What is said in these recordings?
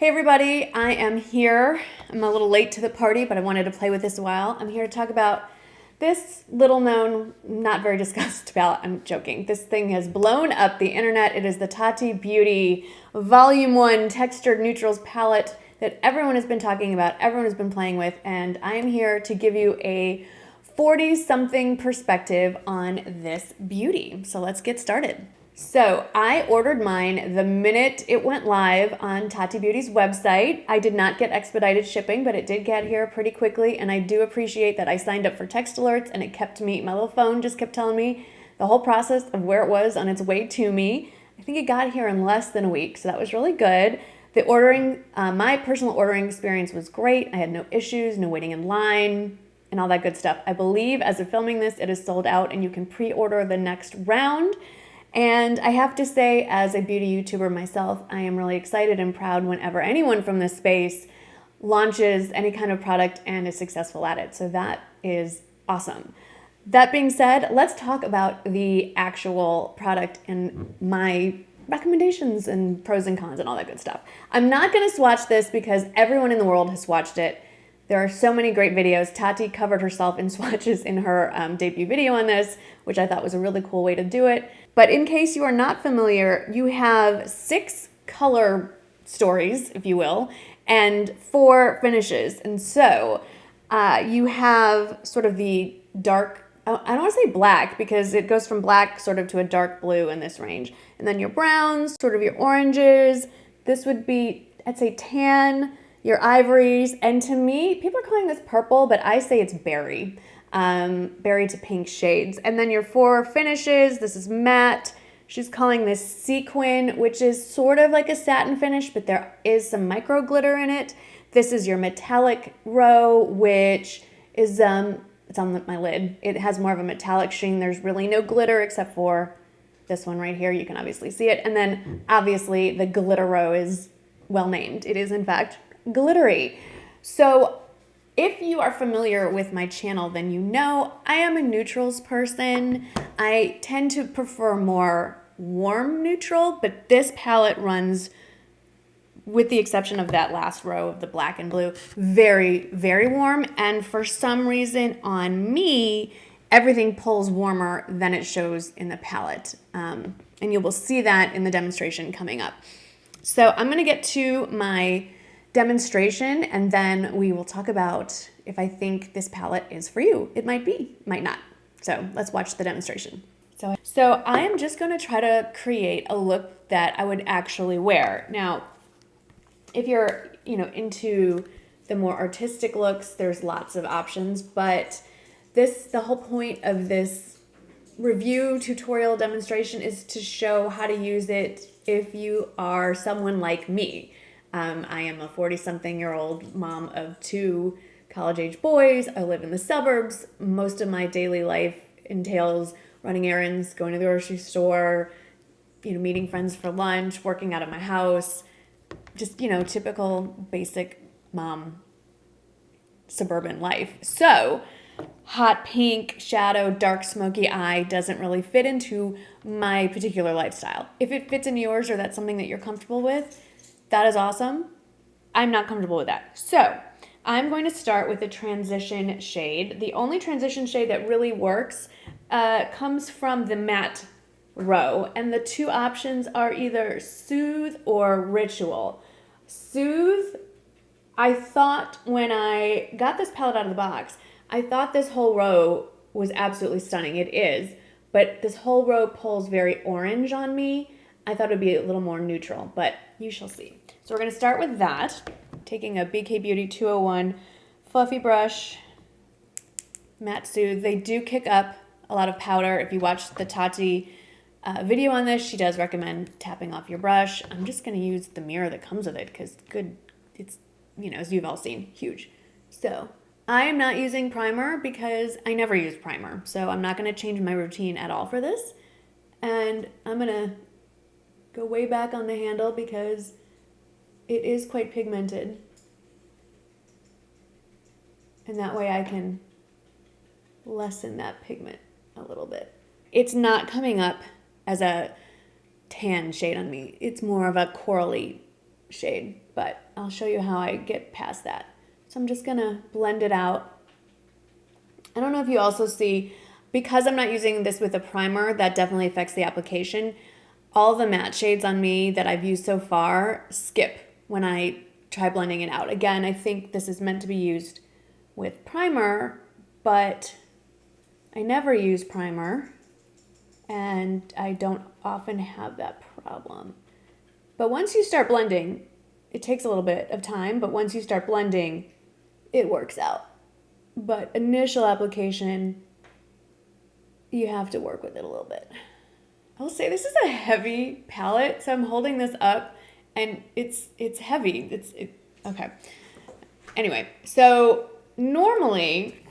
Hey everybody, I am here. I'm a little late to the party, but I wanted to play with this a while. I'm here to talk about this little known, not very discussed palette. I'm joking. This thing has blown up the internet. It is the Tati Beauty Volume 1 Textured Neutrals palette that everyone has been talking about, everyone has been playing with, and I am here to give you a 40-something perspective on this beauty. So let's get started. So I ordered mine the minute it went live on Tati Beauty's website. I did not get expedited shipping, but it did get here pretty quickly, and I do appreciate that I signed up for text alerts and it kept me, my little phone just kept telling me the whole process of where it was on its way to me. I think it got here in less than a week, so that was really good. The ordering, my personal ordering experience was great. I had no issues, no waiting in line, and all that good stuff. I believe as of filming this, it is sold out and you can pre-order the next round. And I have to say, as a beauty YouTuber myself, I am really excited and proud whenever anyone from this space launches any kind of product and is successful at it. So that is awesome. That being said, let's talk about the actual product and my recommendations and pros and cons and all that good stuff. I'm not going to swatch this because everyone in the world has swatched it. There are so many great videos. Tati covered herself in swatches in her debut video on this, which I thought was a really cool way to do it. But in case you are not familiar, you have 6 color stories, if you will, and 4 finishes. And so you have sort of the dark, I don't want to say black because it goes from black sort of to a dark blue in this range. And then your browns, sort of your oranges. This would be, I'd say tan, your ivories. And to me, people are calling this purple, but I say it's berry. Berry to pink shades. And then your 4 finishes, this is matte. She's calling this sequin, which is sort of like a satin finish, but there is some micro glitter in it. This is your metallic row, which is, it's on my lid. It has more of a metallic sheen. There's really no glitter except for this one right here. You can obviously see it. And then obviously the glitter row is well named. It is in fact glittery. So if you are familiar with my channel, then you know I am a neutrals person. I tend to prefer more warm neutral, but this palette runs, with the exception of that last row of the black and blue, very, very warm. And for some reason on me, everything pulls warmer than it shows in the palette. And you will see that in the demonstration coming up. So I'm gonna get to my demonstration and then we will talk about if I think this palette is for you. It might be, might not. So let's watch the demonstration. So I am just gonna try to create a look that I would actually wear. Now, if you're, into the more artistic looks, there's lots of options, but the whole point of this review tutorial demonstration is to show how to use it if you are someone like me. I am a 40-something-year-old mom of 2 college-age boys. I live in the suburbs. Most of my daily life entails running errands, going to the grocery store, meeting friends for lunch, working out of my house, just, typical basic mom suburban life. So hot pink, shadow, dark smoky eye doesn't really fit into my particular lifestyle. If it fits into yours or that's something that you're comfortable with, that is awesome. I'm not comfortable with that. So I'm going to start with a transition shade. The only transition shade that really works comes from the matte row. And the 2 options are either Soothe or Ritual. Soothe, I thought when I got this palette out of the box, I thought this whole row was absolutely stunning. It is, but this whole row pulls very orange on me. I thought it would be a little more neutral, but you shall see. So we're going to start with that, taking a BK Beauty 201 fluffy brush, matte Soothe. They do kick up a lot of powder. If you watch the Tati video on this, she does recommend tapping off your brush. I'm just going to use the mirror that comes with it because it's, as you've all seen, huge. So I am not using primer because I never use primer. So I'm not going to change my routine at all for this. And I'm going to go way back on the handle because it is quite pigmented. And that way I can lessen that pigment a little bit. It's not coming up as a tan shade on me. It's more of a corally shade. but I'll show you how I get past that. So I'm just gonna blend it out. I don't know if you also see, because I'm not using this with a primer, that definitely affects the application. All the matte shades on me that I've used so far skip when I try blending it out. Again, I think this is meant to be used with primer, but I never use primer and I don't often have that problem. But once you start blending, it takes a little bit of time, but once you start blending, it works out. But initial application, you have to work with it a little bit. I'll say this is a heavy palette, so I'm holding this up and it's heavy. Okay. Anyway, so normally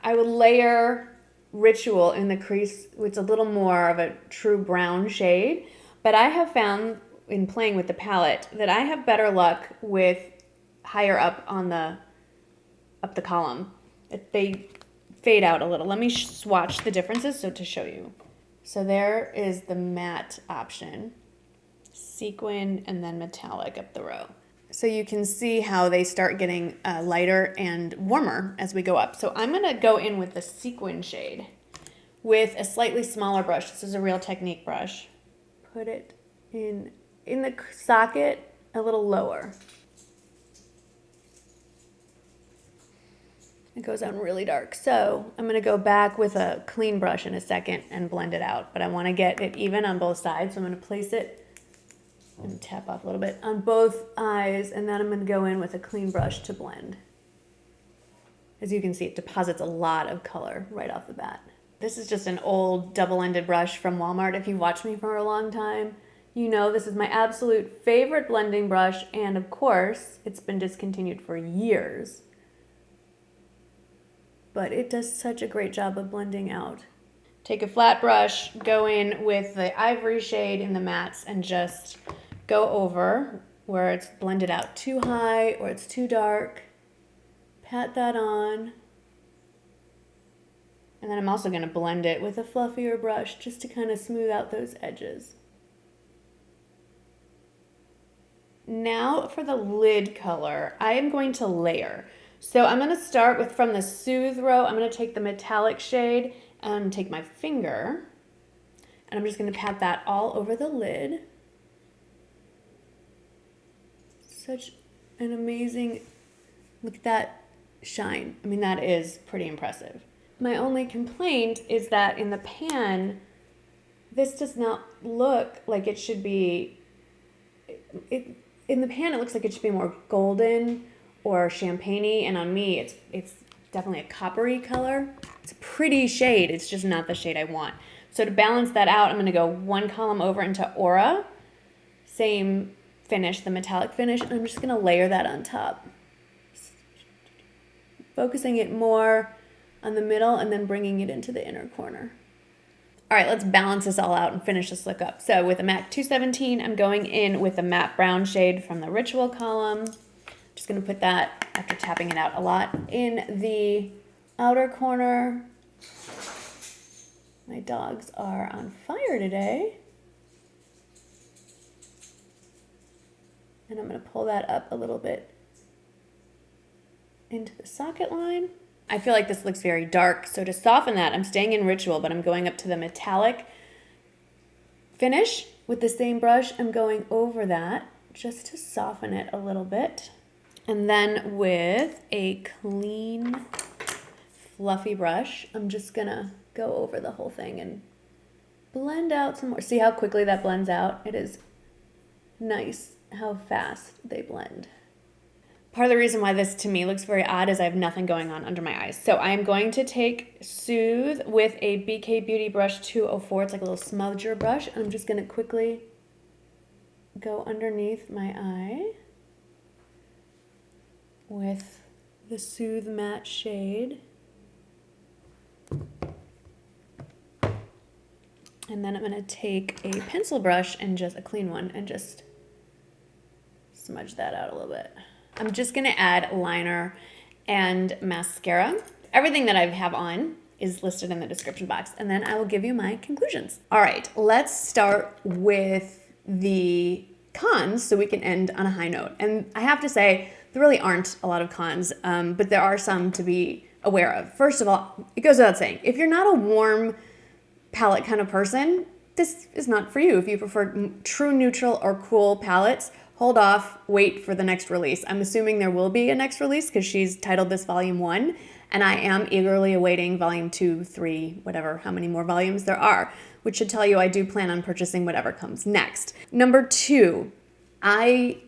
I would layer Ritual in the crease, which is a little more of a true brown shade, but I have found in playing with the palette that I have better luck with higher up on the column. They fade out a little. Let me swatch the differences to show you. So there is the matte option, sequin, and then metallic up the row. So you can see how they start getting lighter and warmer as we go up. So I'm gonna go in with the sequin shade with a slightly smaller brush. This is a Real Technique brush. Put it in the socket a little lower. It goes on really dark. So I'm gonna go back with a clean brush in a second and blend it out, but I wanna get it even on both sides. So I'm gonna place it and tap off a little bit on both eyes, and then I'm gonna go in with a clean brush to blend. As you can see, it deposits a lot of color right off the bat. This is just an old double-ended brush from Walmart. If you've watched me for a long time, you know this is my absolute favorite blending brush, and of course, it's been discontinued for years. But it does such a great job of blending out. Take a flat brush, go in with the ivory shade in the mattes, and just go over where it's blended out too high or it's too dark. Pat that on. And then I'm also gonna blend it with a fluffier brush just to kind of smooth out those edges. Now for the lid color, I am going to layer. So I'm gonna start with, from the Soothe row, I'm gonna take the metallic shade and take my finger, and I'm just gonna pat that all over the lid. Such an amazing, look at that shine. I mean, that is pretty impressive. My only complaint is that in the pan, this does not look like it should be, in the pan it looks like it should be more golden or champagne-y, and on me it's definitely a coppery color. It's a pretty shade, it's just not the shade I want. So to balance that out, I'm gonna go one column over into Aura, same finish, the metallic finish, and I'm just gonna layer that on top. Focusing it more on the middle and then bringing it into the inner corner. All right, let's balance this all out and finish this look up. So with a MAC 217, I'm going in with a matte brown shade from the Ritual column. Just gonna put that, after tapping it out a lot, in the outer corner. My dogs are on fire today. And I'm gonna pull that up a little bit into the socket line. I feel like this looks very dark, so to soften that, I'm staying in Ritual, but I'm going up to the metallic finish with the same brush. I'm going over that just to soften it a little bit. And then with a clean, fluffy brush, I'm just gonna go over the whole thing and blend out some more. See how quickly that blends out? It is nice how fast they blend. Part of the reason why this to me looks very odd is I have nothing going on under my eyes. So I am going to take Soothe with a BK Beauty brush 204. It's like a little smudger brush. I'm just gonna quickly go underneath my eye with the Soothe matte shade. And then I'm gonna take a pencil brush and just a clean one and just smudge that out a little bit. I'm just gonna add liner and mascara. Everything that I have on is listed in the description box, and then I will give you my conclusions. All right, let's start with the cons so we can end on a high note. And I have to say, there really aren't a lot of cons, but there are some to be aware of. First of all, it goes without saying, if you're not a warm palette kind of person, this is not for you. If you prefer true neutral or cool palettes, hold off, wait for the next release. I'm assuming there will be a next release because she's titled this Volume 1, and I am eagerly awaiting Volume 2, 3, whatever, how many more volumes there are, which should tell you I do plan on purchasing whatever comes next. Number 2, I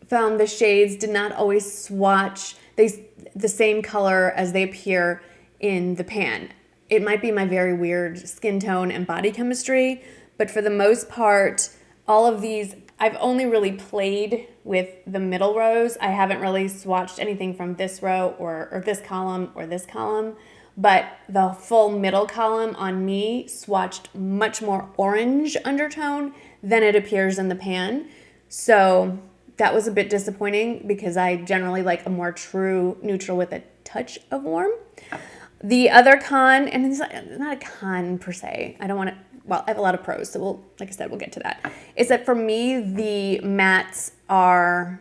found the shades did not always swatch the same color as they appear in the pan. It might be my very weird skin tone and body chemistry, but for the most part, all of these, I've only really played with the middle rows. I haven't really swatched anything from this row or this column or this column, but the full middle column on me swatched much more orange undertone than it appears in the pan. So that was a bit disappointing because I generally like a more true neutral with a touch of warm. The other con, and it's not a con per se, I don't want to, well, I have a lot of pros, so like I said, we'll get to that, is that for me, the mattes are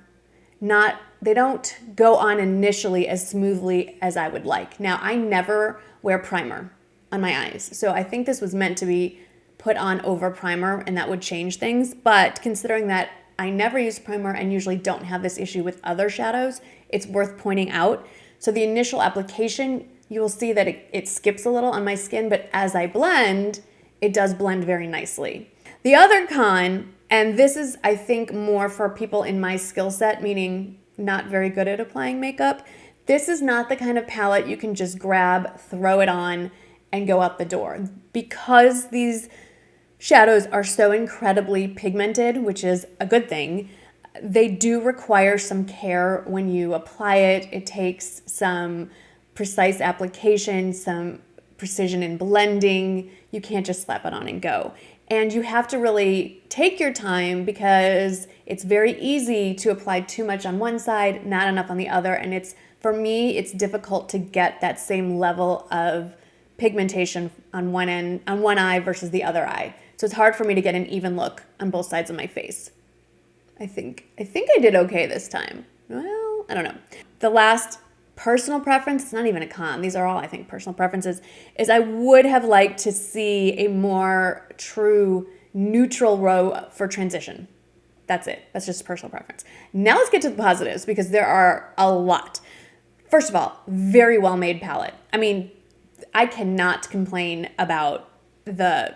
not, they don't go on initially as smoothly as I would like. Now, I never wear primer on my eyes, so I think this was meant to be put on over primer, and that would change things, but considering that I never use primer and usually don't have this issue with other shadows, it's worth pointing out. So the initial application, you will see that it skips a little on my skin, but as I blend, it does blend very nicely. The other con, and this is, I think, more for people in my skill set, meaning not very good at applying makeup, this is not the kind of palette you can just grab, throw it on, and go out the door. Because these shadows are so incredibly pigmented, which is a good thing, they do require some care when you apply it. It takes some precise application, some precision in blending. You can't just slap it on and go. And you have to really take your time because it's very easy to apply too much on one side, not enough on the other. And for me, it's difficult to get that same level of pigmentation on one end, on one eye versus the other eye. So it's hard for me to get an even look on both sides of my face. I think I did okay this time. Well, I don't know. The last personal preference, it's not even a con, these are all, I think, personal preferences, is I would have liked to see a more true neutral row for transition. That's it. That's just personal preference. Now let's get to the positives because there are a lot. First of all, very well made palette. I mean, I cannot complain about the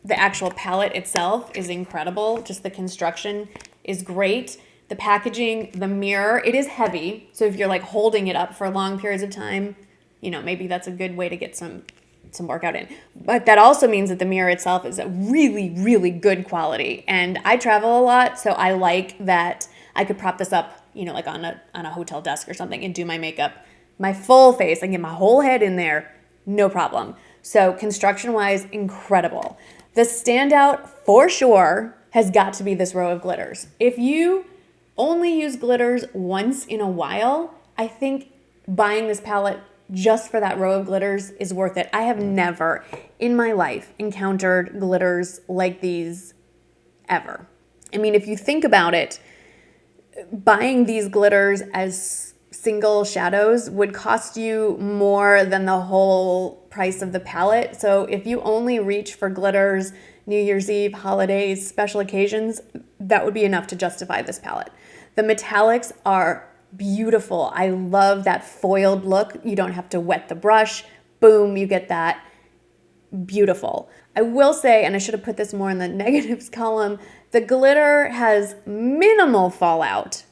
actual palette itself is incredible. Just the construction is great. The packaging, the mirror, it is heavy. So if you're like holding it up for long periods of time, you know, maybe that's a good way to get some workout in. But that also means that the mirror itself is a really, really good quality. And I travel a lot, so I like that I could prop this up, you know, like on a hotel desk or something and do my makeup, my full face, and get my whole head in there, no problem. So construction-wise, incredible. The standout for sure has got to be this row of glitters. If you only use glitters once in a while, I think buying this palette just for that row of glitters is worth it. I have never in my life encountered glitters like these ever. I mean, if you think about it, buying these glitters as single shadows would cost you more than the whole price of the palette. So if you only reach for glitters, New Year's Eve, holidays, special occasions, that would be enough to justify this palette. The metallics are beautiful. I love that foiled look. You don't have to wet the brush. Boom, you get that. Beautiful. I will say, and I should have put this more in the negatives column, the glitter has minimal fallout.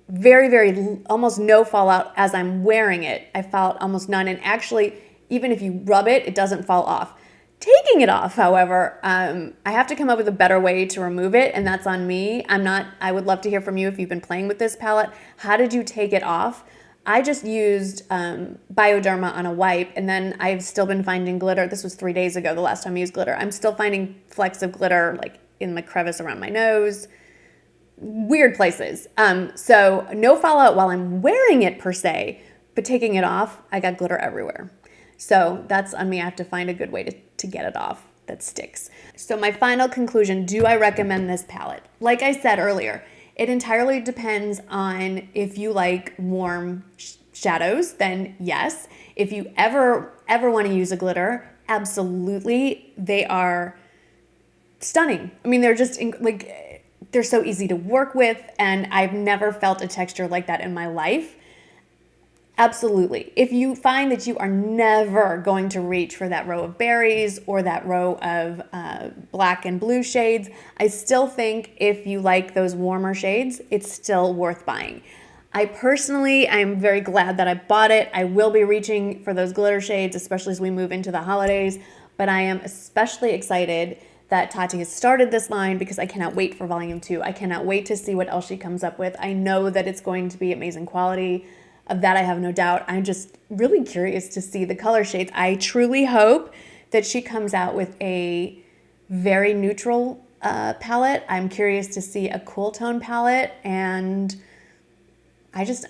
Very, very, almost no fallout as I'm wearing it. I felt almost none. And actually, even if you rub it, it doesn't fall off. Taking it off, however, I have to come up with a better way to remove it, and that's on me. I would love to hear from you if you've been playing with this palette. How did you take it off? I just used Bioderma on a wipe, and then I've still been finding glitter. This was 3 days ago, the last time I used glitter. I'm still finding flecks of glitter like in the crevice around my nose. Weird places. So no fallout while I'm wearing it per se, but taking it off, I got glitter everywhere. So that's on me. I have to find a good way to get it off. that sticks. So my final conclusion, do I recommend this palette? Like I said earlier, it entirely depends on if you like warm shadows, then yes. If you ever want to use a glitter, absolutely. They are stunning. I mean, they're just like, they're so easy to work with, and I've never felt a texture like that in my life. Absolutely. If you find that you are never going to reach for that row of berries or that row of black and blue shades, I still think if you like those warmer shades, it's still worth buying. I personally, I'm very glad that I bought it. I will be reaching for those glitter shades, especially as we move into the holidays, but I am especially excited that Tati has started this line because I cannot wait for volume 2. I cannot wait to see what else she comes up with. I know that it's going to be amazing quality. Of that, I have no doubt. I'm just really curious to see the color shades. I truly hope that she comes out with a very neutral palette. I'm curious to see a cool tone palette, and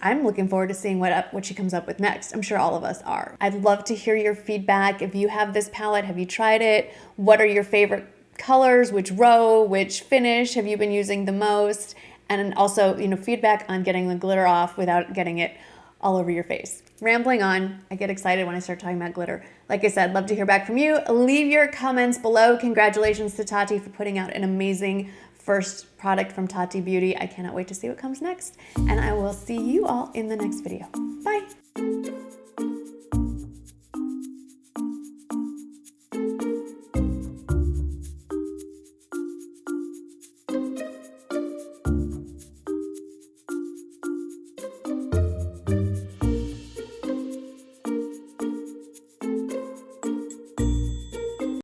I'm looking forward to seeing what she comes up with next. I'm sure all of us are. I'd love to hear your feedback. If you have this palette, have you tried it? What are your favorite colors? Which row, which finish have you been using the most? And also, feedback on getting the glitter off without getting it all over your face. Rambling on, I get excited when I start talking about glitter. Like I said, love to hear back from you. Leave your comments below. Congratulations to Tati for putting out an amazing first product from Tati Beauty. I cannot wait to see what comes next. And I will see you all in the next video. Bye.